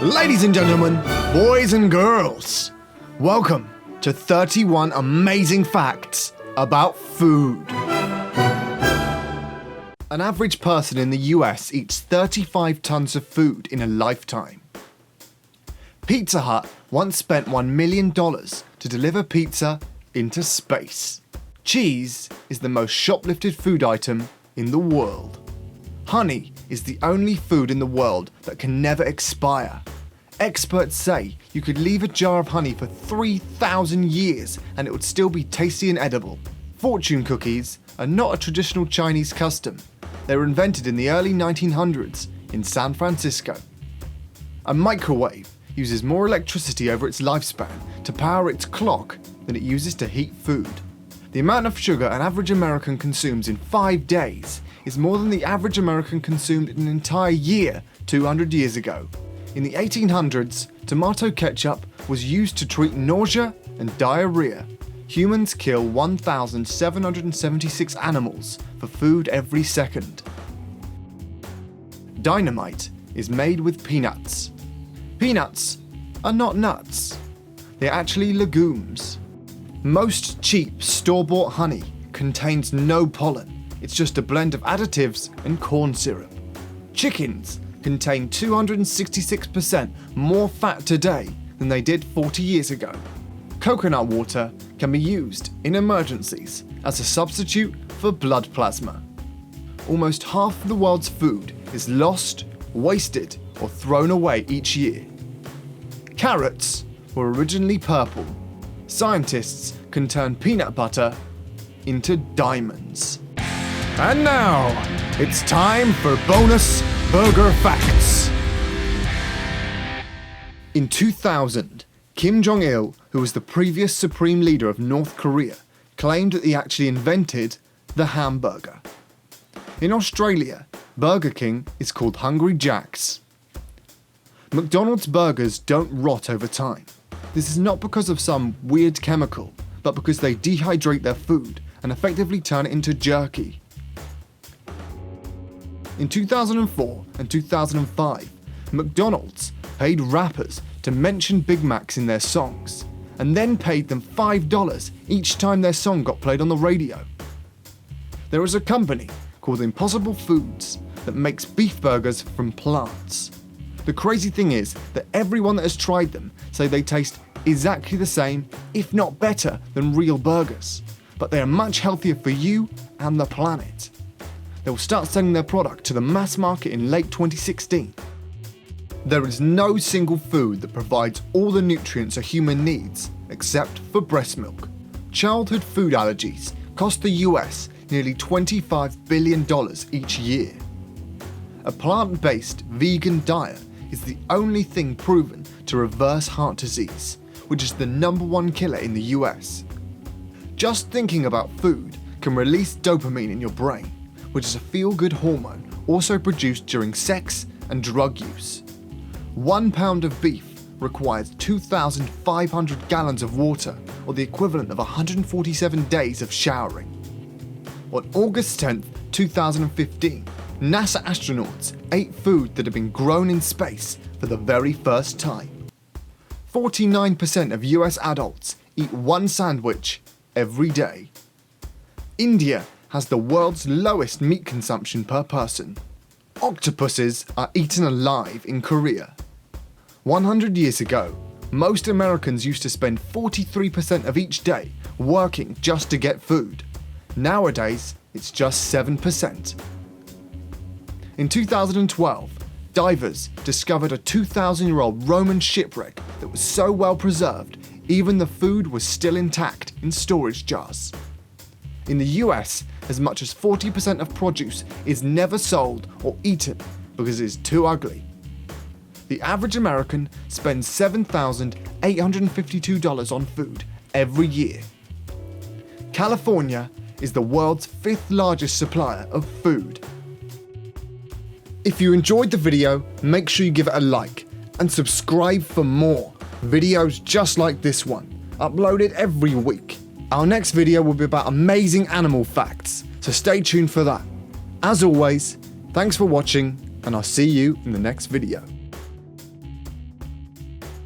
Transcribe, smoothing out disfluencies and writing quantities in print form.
Ladies and gentlemen, boys and girls, welcome to 31 amazing facts about food. An average person in the US eats 35 tons of food in a lifetime. Pizza Hut once spent $1 million to deliver pizza into space. Cheese is the most shoplifted food item in the world. Honey is the only food in the world that can never expire. Experts say you could leave a jar of honey for 3,000 years and it would still be tasty and edible. Fortune cookies are not a traditional Chinese custom. They were invented in the early 1900s in San Francisco. A microwave uses more electricity over its lifespan to power its clock than it uses to heat food. The amount of sugar an average American consumes in 5 days is more than the average American consumed in an entire year 200 years ago. In the 1800s, tomato ketchup was used to treat nausea and diarrhea. Humans kill 1,776 animals for food every second. Dynamite is made with peanuts. Peanuts are not nuts. They're actually legumes. Most cheap store-bought honey contains no pollen. It's just a blend of additives and corn syrup. Chickens contain 266% more fat today than they did 40 years ago. Coconut water can be used in emergencies as a substitute for blood plasma. Almost half of the world's food is lost, wasted, or thrown away each year. Carrots were originally purple. Scientists can turn peanut butter into diamonds. And now, it's time for bonus burger facts. In 2000, Kim Jong-il, who was the previous supreme leader of North Korea, claimed that he actually invented the hamburger. In Australia, Burger King is called Hungry Jack's. McDonald's burgers don't rot over time. This is not because of some weird chemical, but because they dehydrate their food and effectively turn it into jerky. In 2004 and 2005, McDonald's paid rappers to mention Big Macs in their songs, and then paid them $5 each time their song got played on the radio. There is a company called Impossible Foods that makes beef burgers from plants. The crazy thing is that everyone that has tried them say they taste exactly the same, if not better, than real burgers, but they are much healthier for you and the planet. They will start selling their product to the mass market in late 2016. There is no single food that provides all the nutrients a human needs except for breast milk. Childhood food allergies cost the US nearly $25 billion each year. A plant-based vegan diet is the only thing proven to reverse heart disease, which is the #1 killer in the US. Just thinking about food can release dopamine in your brain, which is a feel-good hormone also produced during sex and drug use. 1 pound of beef requires 2,500 gallons of water, or the equivalent of 147 days of showering. On August 10, 2015, NASA astronauts ate food that had been grown in space for the very first time. 49% of US adults eat one sandwich every day. India has the world's lowest meat consumption per person. Octopuses are eaten alive in Korea. 100 years ago, most Americans used to spend 43% of each day working just to get food. Nowadays, it's just 7%. In 2012, divers discovered a 2,000-year-old Roman shipwreck that was so well preserved, even the food was still intact in storage jars. In the US, as much as 40% of produce is never sold or eaten because it is too ugly. The average American spends $7,852 on food every year. California is the world's 5th largest supplier of food. If you enjoyed the video, make sure you give it a like and subscribe for more videos just like this one, uploaded every week. Our next video will be about amazing animal facts, so stay tuned for that. As always, thanks for watching, and I'll see you in the next video.